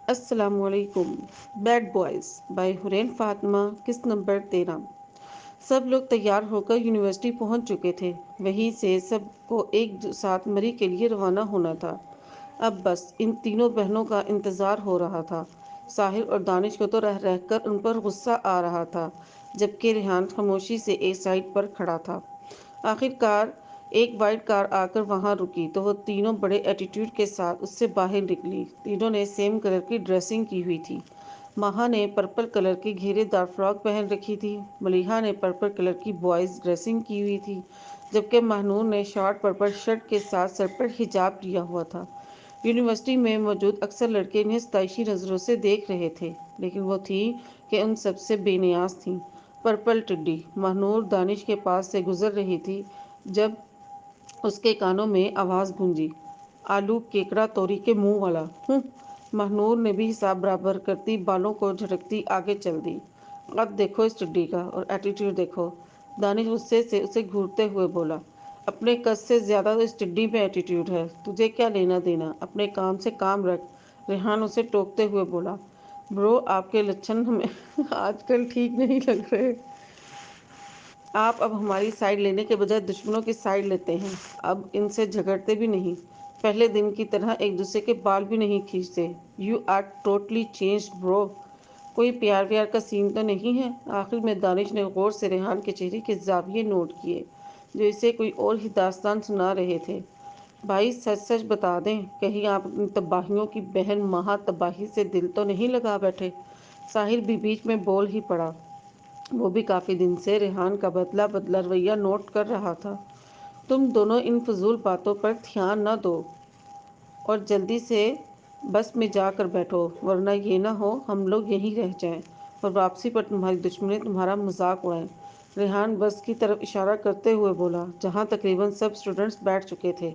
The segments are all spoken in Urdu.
السلام علیکم۔ بیڈ بوائز بائی حرین فاطمہ، قسط نمبر 13۔ سب لوگ تیار ہو کر یونیورسٹی پہنچ چکے تھے۔ وہیں سے سب کو ایک ساتھ مری کے لیے روانہ ہونا تھا۔ اب بس ان تینوں بہنوں کا انتظار ہو رہا تھا۔ ساحر اور دانش کو تو رہ رہ کر ان پر غصہ آ رہا تھا، جبکہ ریحان خاموشی سے ایک سائڈ پر کھڑا تھا۔ آخر کار ایک وائٹ کار آ کر وہاں رکی تو وہ تینوں بڑے ایٹیٹیوڈ کے ساتھ اس سے باہر نکلی۔ تینوں نے سیم کلر کی ڈریسنگ کی ہوئی تھی۔ مہا نے پرپل کلر کی گھیرے دار فراک پہن رکھی تھی۔ ملیحہ نے پرپل کلر کی بوائز ڈریسنگ کی ہوئی تھی، جبکہ مہنور نے شارٹ پرپل شرٹ کے ساتھ سر پر حجاب لیا ہوا تھا۔ یونیورسٹی میں موجود اکثر لڑکے انہیں ستائشی نظروں سے دیکھ رہے تھے، لیکن وہ تھیں کہ ان سب سے بے نیاز تھیں۔ پرپل ٹڈی مہنور دانش کے پاس سے گزر رہی تھی جب اس کے کانوں میں آواز گونجی، "آلو کیکڑا توری کے منہ والا ہوں!" مہنور نے بھی حساب برابر کرتی بالوں کو جھٹکتی آگے چل دی۔ "قد دیکھو اس ٹڈی کا اور ایٹیٹیوڈ دیکھو!" دانش غصے سے اسے گھورتے ہوئے بولا۔ "اپنے قد سے زیادہ تو اس ٹڈی میں ایٹیٹیوڈ ہے، تجھے کیا لینا دینا؟ اپنے کام سے کام رکھ!" ریحان اسے ٹوکتے ہوئے بولا۔ "برو، آپ کے لچھن ہمیں آج کل ٹھیک نہیں لگ رہے۔ آپ اب ہماری سائیڈ لینے کے بجائے دشمنوں کی سائیڈ لیتے ہیں۔ اب ان سے جھگڑتے بھی نہیں، پہلے دن کی طرح ایک دوسرے کے بال بھی نہیں کھینچتے۔ یو آر ٹوٹلی چینجڈ برو۔ کوئی پیار ویار کا سین تو نہیں ہے؟" آخر میں دانش نے غور سے ریحان کے چہرے کے زاویے نوٹ کیے، جو اسے کوئی اور ہی داستان سنا رہے تھے۔ "بھائی، سچ سچ بتا دیں، کہیں آپ ان تباہیوں کی بہن مہا تباہی سے دل تو نہیں لگا بیٹھے؟" ساحر بھی بیچ میں بول ہی پڑا۔ وہ بھی کافی دن سے ریحان کا بدلا بدلا رویہ نوٹ کر رہا تھا۔ "تم دونوں ان فضول باتوں پر دھیان نہ دو اور جلدی سے بس میں جا کر بیٹھو، ورنہ یہ نہ ہو ہم لوگ یہیں رہ جائیں اور واپسی پر تمہاری دشمنیں تمہارا مذاق اڑائیں۔" ریحان بس کی طرف اشارہ کرتے ہوئے بولا، جہاں تقریباً سب اسٹوڈنٹس بیٹھ چکے تھے۔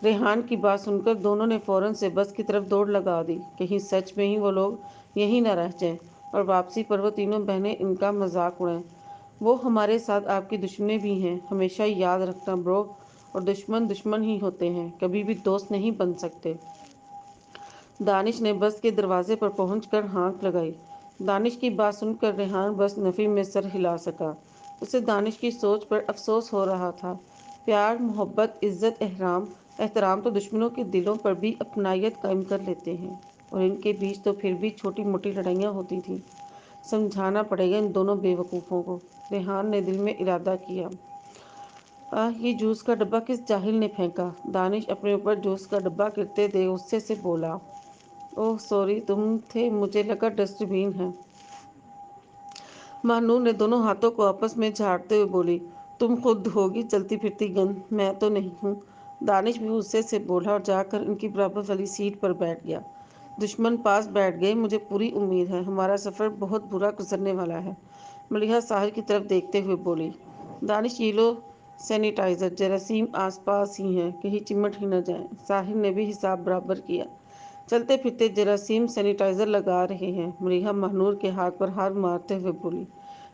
ریحان کی بات سن کر دونوں نے فوراً سے بس کی طرف دوڑ لگا دی، کہیں سچ میں ہی وہ لوگ یہیں نہ رہ جائیں اور واپسی پر وہ تینوں بہنیں ان کا مذاق اڑائیں۔ "وہ ہمارے ساتھ آپ کی دشمنیں بھی ہیں، ہمیشہ یاد رکھنا برو، اور دشمن دشمن ہی ہوتے ہیں، کبھی بھی دوست نہیں بن سکتے۔" دانش نے بس کے دروازے پر پہنچ کر ہانک لگائی۔ دانش کی بات سن کر ریحان بس نفی میں سر ہلا سکا۔ اسے دانش کی سوچ پر افسوس ہو رہا تھا۔ پیار، محبت، عزت، احترام تو دشمنوں کے دلوں پر بھی اپنائیت قائم کر لیتے ہیں، اور ان کے بیچ تو پھر بھی چھوٹی موٹی لڑائیاں ہوتی تھیں۔ سمجھانا پڑے گا ان دونوں بے وقوفوں کو، ریحان نے دل میں ارادہ کیا۔ یہ جوس کا ڈبہ کس جاہل نے پھینکا؟ دانش اپنے اوپر جوس کا ڈبہ گرتے دیکھ غصے سے بولا۔ "اوہ سوری، تم تھے، مجھے لگا ڈسٹ بین ہے۔" مہنور نے دونوں ہاتھوں کو آپس میں جھاڑتے ہوئے بولی، "تم خود ہوگی چلتی پھرتی گند، میں تو نہیں ہوں۔" دانش بھی غصے سے بولا اور جا کر ان کی برابر والی سیٹ پر بیٹھ گیا۔ "دشمن پاس بیٹھ گئے، مجھے پوری امید ہے ہمارا سفر بہت برا گزرنے والا ہے۔" ملیحہ ساحر کی طرف دیکھتے ہوئے بولی۔ "دانش، یہ لو سینیٹائزر، جراثیم آس پاس ہی ہیں، کہیں چمٹ ہی نہ جائیں۔" ساحر نے بھی حساب برابر کیا۔ "چلتے پھرتے جراثیم سینیٹائزر لگا رہے ہیں۔" ملیحہ مہنور کے ہاتھ پر ہاتھ مارتے ہوئے بولی۔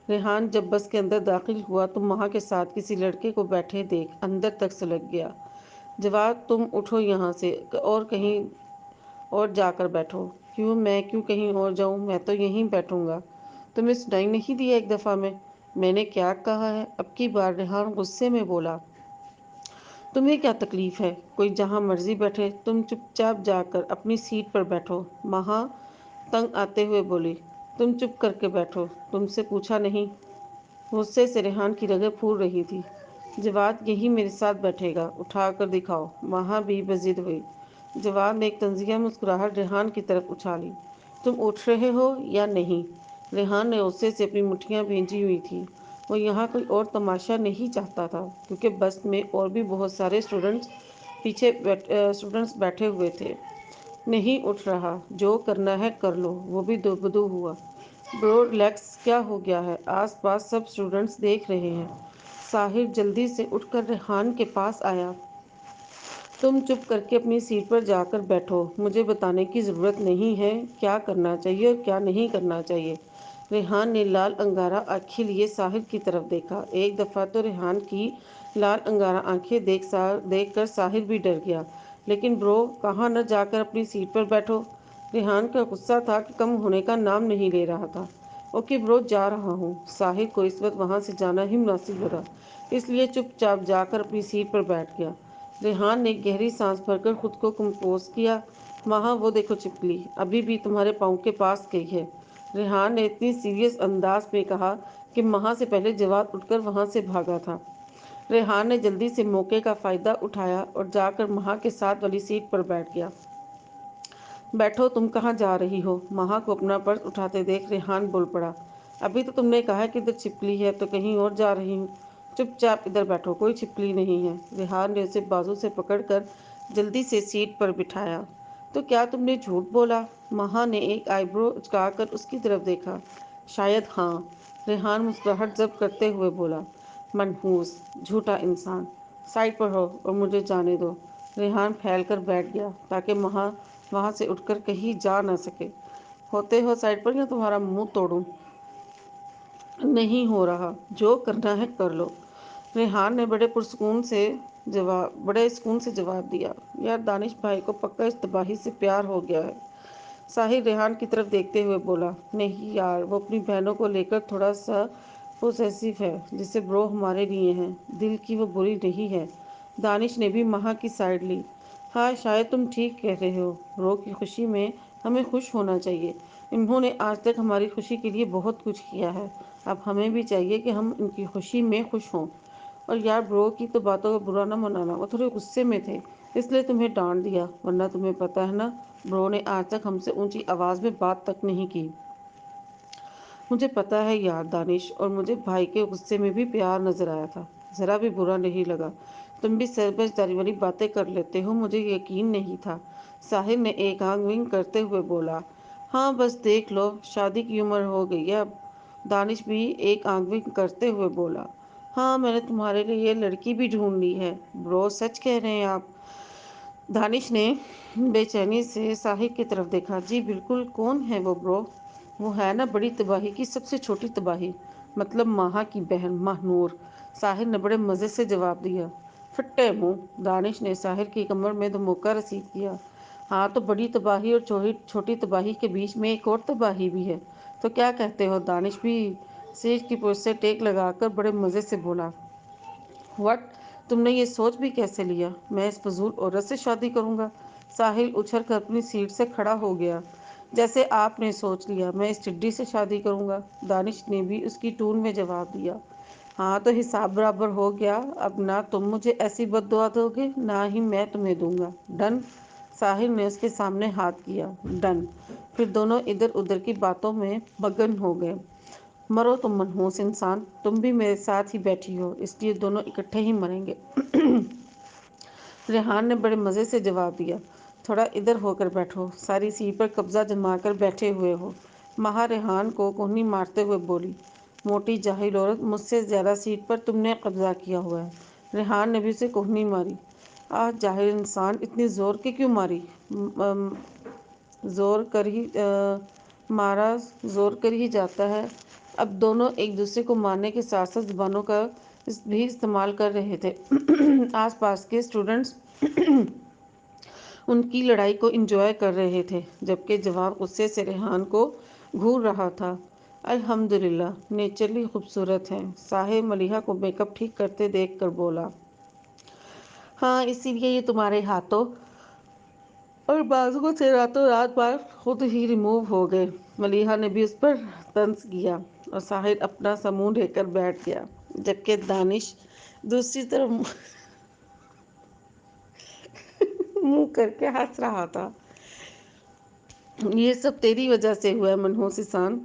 ریحان جب بس کے اندر داخل ہوا تو مہا کے ساتھ کسی لڑکے کو بیٹھے دیکھ اندر تک سلگ گیا۔ "جواد، تم اٹھو یہاں سے اور کہیں اور جا کر بیٹھو۔" "کیوں؟ میں کیوں کہیں اور جاؤں؟ میں تو یہیں بیٹھوں گا۔ تمہیں سنائی نہیں دیا ایک دفعہ میں نے کیا کہا ہے؟" اب کی بار ریحان غصے میں بولا۔ "تمہیں کیا تکلیف ہے؟ کوئی جہاں مرضی بیٹھے، تم چپ چاپ جا کر اپنی سیٹ پر بیٹھو۔" مہا تنگ آتے ہوئے بولی۔ "تم چپ کر کے بیٹھو، تم سے پوچھا نہیں۔" غصے سے ریحان کی رگیں پھول رہی تھی۔ "جواد یہیں میرے ساتھ بیٹھے گا، اٹھا کر دکھاؤ۔" مہا بھی بضد ہوئی۔ جواد نے ایک طنزیہ مسکراہٹ ریحان کی طرف اچھالی۔ "تم اٹھ رہے ہو یا نہیں؟" ریحان نے غصے سے اپنی مٹھیاں بھینجی ہوئی تھیں۔ وہ یہاں کوئی اور تماشا نہیں چاہتا تھا، کیونکہ بس میں اور بھی بہت سارے اسٹوڈنٹس بیٹھے ہوئے تھے۔ "نہیں اٹھ رہا، جو کرنا ہے کر لو۔" وہ بھی دو بدو ہوا۔ "برو ریلیکس، کیا ہو گیا ہے؟ آس پاس سب اسٹوڈنٹس دیکھ رہے ہیں۔" ساحر جلدی سے اٹھ کر ریحان کے پاس آیا۔ "تم چپ کر کے اپنی سیٹ پر جا کر بیٹھو، مجھے بتانے کی ضرورت نہیں ہے کیا کرنا چاہیے اور کیا نہیں کرنا چاہیے۔" ریحان نے لال انگارہ آنکھیں لیے ساحر کی طرف دیکھا۔ ایک دفعہ تو ریحان کی لال انگارہ آنکھیں دیکھ کر ساحر بھی ڈر گیا۔ "لیکن برو، کہا نہ جا کر اپنی سیٹ پر بیٹھو؟" ریحان کا غصہ تھا کہ کم ہونے کا نام نہیں لے رہا تھا۔ اوکے برو، جا رہا ہوں۔ ساحر کو اس وقت وہاں سے جانا ہی مناسب لگا، اس لیے چپ چاپ جا کر اپنی سیٹ پر بیٹھ گیا۔ ریحان نے گہری سانس بھر کر خود کو کمپوز کیا۔ وہاں وہ دیکھو چپکلی، ابھی بھی تمہارے پاؤں کے پاس گئی ہے۔ ریحان نے اتنی سیریس انداز میں کہا کہ مہا سے پہلے جواد اٹھ کر وہاں سے بھاگا تھا۔ ریحان نے جلدی سے موقع کا فائدہ اٹھایا اور جا کر مہا کے ساتھ والی سیٹ پر بیٹھ گیا۔ بیٹھو، تم کہاں جا رہی ہو؟ مہا کو اپنا پرس اٹھاتے دیکھ ریحان بول پڑا۔ ابھی تو تم نے کہا کہ ادھر چھپکلی ہے، تو کہیں اور جا رہی ہوں۔ چپ چاپ ادھر بیٹھو، کوئی چھپکلی نہیں ہے۔ ریحان نے اسے بازو سے پکڑ کر جلدی سے سیٹ پر بٹھایا۔ تو کیا تم نے جھوٹ بولا؟ مہا نے ایک آئی برو اچکا کر اس کی طرف دیکھا۔ شاید ہاں، ریحان مسکراہٹ ضبط کرتے ہوئے بولا۔ منحوس، جھوٹا انسان، سائڈ پر ہو اور مجھے جانے دو۔ ریحان پھیل کر بیٹھ گیا تاکہ مہا وہاں سے اٹھ کر کہیں جا نہ سکے۔ ہوتے ہو سائڈ پر یا تمہارا منہ توڑوں؟ نہیں ہو رہا، جو کرنا ہے کر لو۔ ریحان نے بڑے سکون سے جواب دیا۔ یار دانش بھائی کو پکا اس تباہی سے پیار ہو گیا ہے۔ ساحر ریحان کی طرف دیکھتے ہوئے بولا۔ نہیں یار، وہ اپنی بہنوں کو لے کر تھوڑا سا پوسیسیو ہے، جسے برو ہمارے لیے ہیں۔ دل کی وہ بری نہیں ہے۔ دانش نے بھی مہا کی سائیڈ لی۔ ہاں شاید تم ٹھیک کہہ رہے ہو، برو کی خوشی میں ہمیں خوش ہونا چاہیے۔ انہوں نے آج تک ہماری خوشی کے لیے بہت کچھ کیا ہے، اب ہمیں بھی چاہیے کہ ہم ان کی خوشی میں خوش ہوں۔ اور یار برو کی تو باتوں کا برا نہ منانا، وہ تھوڑے غصے میں تھے اس لیے تمہیں ڈانٹ دیا، ورنہ تمہیں پتہ ہے نا، برو نے آج تک ہم سے اونچی آواز میں بات تک نہیں کی۔ مجھے پتہ ہے یار دانش، اور مجھے بھائی کے غصے میں بھی پیار نظر آیا تھا، ذرا بھی برا نہیں لگا۔ تم بھی سربجداری والی باتیں کر لیتے ہو، مجھے یقین نہیں تھا۔ ساحر نے ایک آنکھ ونک کرتے ہوئے بولا۔ ہاں بس دیکھ لو، شادی کی عمر ہو گئی ہے اب۔ دانش بھی ایک آنکھ ونک کرتے ہوئے بولا۔ ہاں میں نے تمہارے لیے یہ لڑکی بھی ڈھونڈ لی ہے۔ برو سچ کہہ رہے ہیں آپ؟ دانش نے بے چینی سے ساحر کی طرف دیکھا۔ جی بالکل، کون ہے وہ برو؟ وہ ہے نا بڑی تباہی کی سب سے چھوٹی تباہی، مطلب مہا کی بہن ماہ نور۔ ساحر نے بڑے مزے سے جواب دیا۔ پھٹے منہ، دانش نے ساحر کی کمر میں دھموکا رسید کیا۔ ہاں تو بڑی تباہی اور چھوٹی تباہی کے بیچ میں ایک اور تباہی بھی ہے، تو کیا کہتے ہو؟ دانش بھی سیٹ کی پشت سے ٹیک لگا کر بڑے مزے سے بولا۔ واٹ؟ تم نے یہ سوچ بھی کیسے لیا؟ میں اس فضول عورت سے شادی کروں گا؟ ساحل اچھل کر اپنی سیٹ سے کھڑا ہو گیا۔ جیسے آپ نے سوچ لیا، میں اس چڈی سے شادی کروں گا؟ دانش نے بھی اس کی ٹون میں جواب دیا۔ ہاں تو حساب برابر ہو گیا، اب نہ تم مجھے ایسی بد دعا دو گے، نہ ہی میں تمہیں دوں گا۔ ڈن؟ ساحر نے اس کے سامنے ہاتھ کیا۔ ڈن۔ پھر دونوں ادھر ادھر کی باتوں میں مگن ہو گئے۔ مرو تم منحوس انسان، تم بھی میرے ساتھ ہی بیٹھی ہو، اس لیے دونوں اکٹھے ہی مریں گے۔ ریحان نے بڑے مزے سے جواب دیا۔ تھوڑا ادھر ہو کر بیٹھو، ساری سیٹ پر قبضہ جما کر بیٹھے ہوئے ہو۔ مہا ریحان کو کوہنی مارتے ہوئے بولی۔ موٹی جاہل عورت، مجھ سے زیادہ سیٹ پر تم نے قبضہ کیا ہوا ہے۔ ریحان نے بھی اسے کوہنی ماری۔ آہ جاہل انسان، اتنی زور کے کیوں ماری؟ زور کر ہی مارا زور کر ہی جاتا ہے۔ اب دونوں ایک دوسرے کو مارنے کے ساتھ ساتھ زبانوں کا بھی استعمال کر رہے تھے۔ آس پاس کے اسٹوڈنٹس ان کی لڑائی کو انجوائے کر رہے تھے، جبکہ جواب غصے سے ریحان کو گھور رہا تھا۔ الحمدللہ، نیچرلی خوبصورت ہے، ساحر ملیحہ کو میک اپ ٹھیک کرتے دیکھ کر بولا۔ ہاں اسی لیے یہ تمہارے ہاتھوں اور بازوؤں سے راتوں رات بال خود ہی ریموو ہو گئے۔ ملیحہ نے بھی اس پر طنز کیا اور ساحر اپنا سا منہ لے کر بیٹھ گیا، جبکہ دانش دوسری طرف منہ کر کے ہنس رہا تھا۔ یہ سب تیری وجہ سے ہوا ہے منحوس انسان۔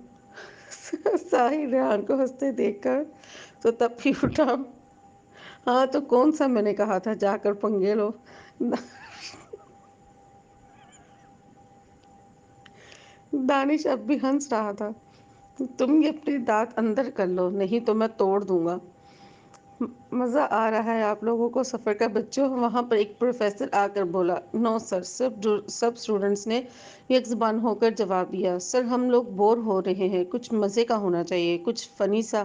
ساحر ریحان کو ہنستے دیکھ کر تو تب بھی اٹھا۔ ہاں تو کون سا میں نے کہا تھا جا کر پنگے لو۔ دانش اب بھی ہنس رہا تھا۔ تم یہ اپنے دانت اندر کر لو، نہیں تو میں توڑ دوں گا۔ مزہ آ رہا ہے آپ لوگوں کو سفر کا بچوں؟ وہاں پر ایک پروفیسر آ کر بولا۔ نو سر، سب اسٹوڈنٹس نے یک زبان ہو کر جواب دیا۔ سر ہم لوگ بور ہو رہے ہیں، کچھ مزے کا ہونا چاہیے، کچھ فنی سا۔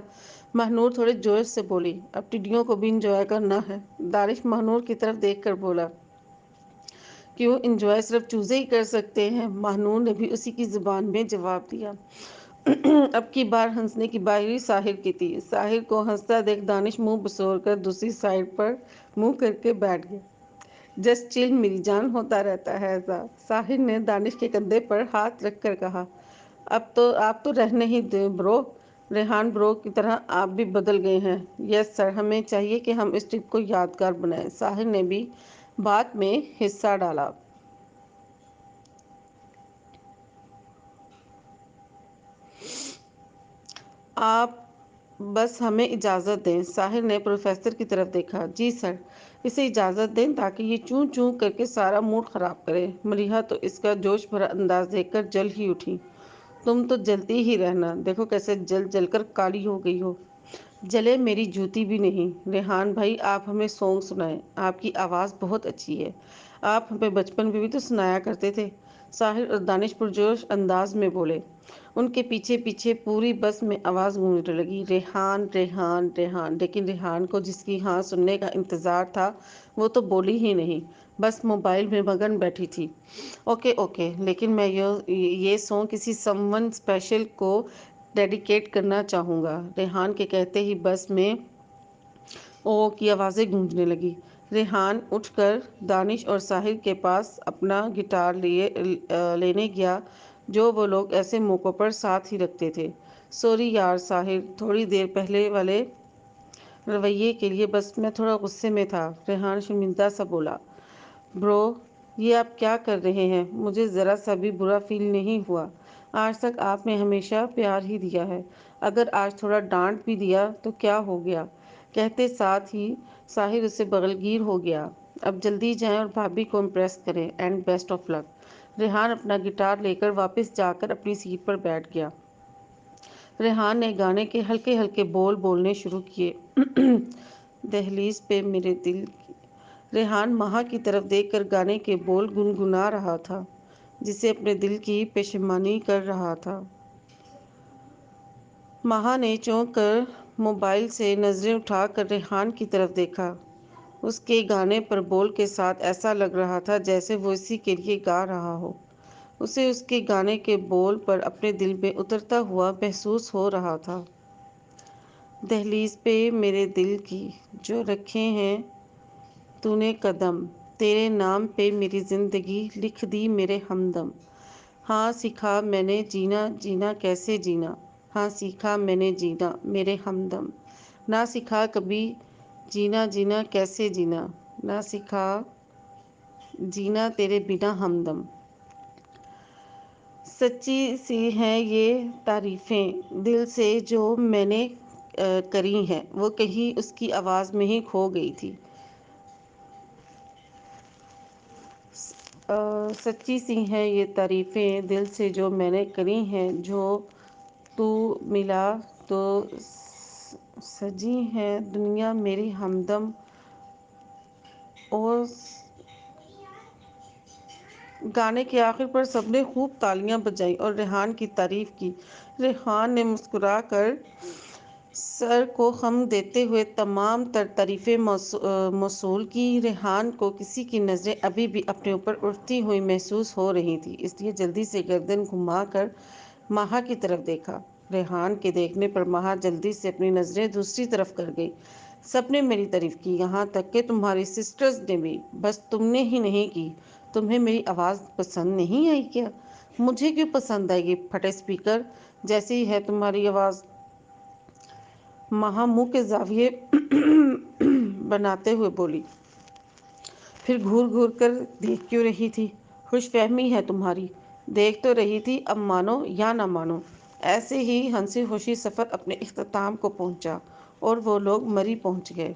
ماہ تھوڑے جوش سے بولی۔ اب ٹڈیوں کو بھی انجوائے کرنا ہے۔ دانش ماہ کی طرف دیکھ کر بولا۔ کیوں انجوائے صرف چوزے ہی کر سکتے ہیں؟ مہنور نے بھی اسی کی زبان میں جواب دیا۔ اب کی بار ہنسنے کی باری ساحر کی تھی۔ ساحر کو ہنستا دیکھ دانش منہ بسور کر دوسری سائیڈ پر منہ کر کے بیٹھ گیا۔ جسٹ چل میری جان، ہوتا رہتا ہے ایسا۔ ساحر نے دانش کے کندھے پر ہاتھ رکھ کر کہا۔ اب تو آپ تو رہنے ہی دیں برو، ریحان برو کی طرح آپ بھی بدل گئے ہیں۔ یس سر، ہمیں چاہیے کہ ہم اس ٹرپ کو یادگار بنائیں۔ ساحر نے بھی بات میں حصہ ڈالا۔ آپ بس ہمیں اجازت دیں۔ ساحر نے پروفیسر کی طرف دیکھا۔ جی سر، اسے اجازت دیں تاکہ یہ چوں چوں کر کے سارا موڈ خراب کرے۔ ملیحہ تو اس کا جوش بھرا انداز دیکھ کر جل ہی اٹھی۔ تم تو جلتی ہی رہنا، دیکھو کیسے جل جل کر کالی ہو گئی ہو۔ جلے میری جوتی بھی نہیں۔ ریحان بھائی، آپ ہمیں سونگ سنائیں، آپ کی آواز بہت اچھی ہے، آپ ہمیں بچپن میں بھی تو سنایا کرتے تھے۔ ساحر اور دانش پرجوش انداز میں بولے۔ ان کے پیچھے پیچھے پوری بس میں آواز گونجنے لگی، ریحان ریحان ریحان۔ لیکن ریحان کو جس کی ہاں سننے کا انتظار تھا وہ تو بولی ہی نہیں، بس موبائل میں مگن بیٹھی تھی۔ اوکے اوکے، لیکن میں یہ سونگ کسی سم ون اسپیشل کو ڈیڈیکیٹ کرنا چاہوں گا۔ ریحان کے کہتے ہی بس میں او کی آوازیں گونجنے لگی۔ ریحان اٹھ کر دانش اور ساحر کے پاس اپنا گٹار لینے گیا جو وہ لوگ ایسے موقعوں پر ساتھ ہی رکھتے تھے۔ سوری یار ساحر، تھوڑی دیر پہلے والے رویے کے لیے بس میں تھوڑا غصے میں تھا۔ ریحان شرمندہ سا بولا۔ برو، یہ آپ کیا کر رہے ہیں؟ مجھے ذرا سا بھی برا فیل نہیں ہوا۔ آج تک آپ نے ہمیشہ پیار ہی دیا ہے، اگر آج تھوڑا ڈانٹ بھی دیا تو کیا ہو گیا؟ کہتے ساتھ ہی ساحر اس سے بغلگیر ہو گیا۔ اب جلدی جائیں اور بھابھی کو امپریس کریں، اینڈ بیسٹ آف لک۔ ریحان اپنا گٹار لے کر واپس جا کر اپنی سیٹ پر بیٹھ گیا۔ ریحان نے گانے کے ہلکے ہلکے بول بولنے شروع کیے۔ دہلیز پہ میرے دل کی۔ ریحان مہا کی طرف دیکھ کر گانے کے بول گنگنا رہا تھا، جسے اپنے دل کی پشیمانی کر رہا تھا۔ مہا نے چونک کر موبائل سے نظریں اٹھا کر ریحان کی طرف دیکھا۔ اس کے گانے پر بول کے ساتھ ایسا لگ رہا تھا جیسے وہ اسی کے لیے گا رہا ہو۔ اسے اس کے گانے کے بول پر اپنے دل میں اترتا ہوا محسوس ہو رہا تھا۔ دہلیز پہ میرے دل کی جو رکھے ہیں تو نے قدم، تیرے نام پہ میری زندگی لکھ دی میرے ہمدم۔ ہاں سیکھا میں نے جینا جینا کیسے جینا، ہاں سیکھا میں نے جینا میرے ہمدم۔ نہ سیکھا کبھی جینا جینا کیسے جینا، نہ سیکھا جینا تیرے بنا ہمدم۔ سچی سی ہیں یہ تعریفیں دل سے جو میں نے کری ہیں، وہ کہیں اس کی آواز میں ہی کھو گئی تھی۔ سچی سی ہیں یہ تعریفیں دل سے جو میں نے کری ہیں، جو تو ملا تو سجی ہے دنیا میری ہمدم۔ اور گانے کے آخر پر سب نے خوب تالیاں بجائیں اور ریحان کی تعریف کی۔ ریحان نے مسکرا کر سر کو خم دیتے ہوئے تمام تر تعریفیں موصول کی۔ ریحان کو کسی کی نظریں ابھی بھی اپنے اوپر اٹھتی ہوئی محسوس ہو رہی تھیں، اس لیے جلدی سے گردن گھما کر مہا کی طرف دیکھا۔ ریحان کے دیکھنے پر مہا جلدی سے اپنی نظریں دوسری طرف کر گئی۔ سب نے میری تعریف کی، یہاں تک کہ تمہاری سسٹرز نے بھی، بس تم نے ہی نہیں کی۔ تمہیں میری آواز پسند نہیں آئی کیا؟ مجھے کیوں پسند آئے گی، پھٹے اسپیکر جیسی ہے تمہاری آواز۔ مہا منہ کے زاویے بناتے ہوئے بولی۔ پھر گھور گھور کر دیکھ کیوں رہی تھی؟ خوش فہمی ہے تمہاری، دیکھ تو رہی تھی، اب مانو یا نہ مانو۔ ایسے ہی ہنسی خوشی سفر اپنے اختتام کو پہنچا اور وہ لوگ مری پہنچ گئے۔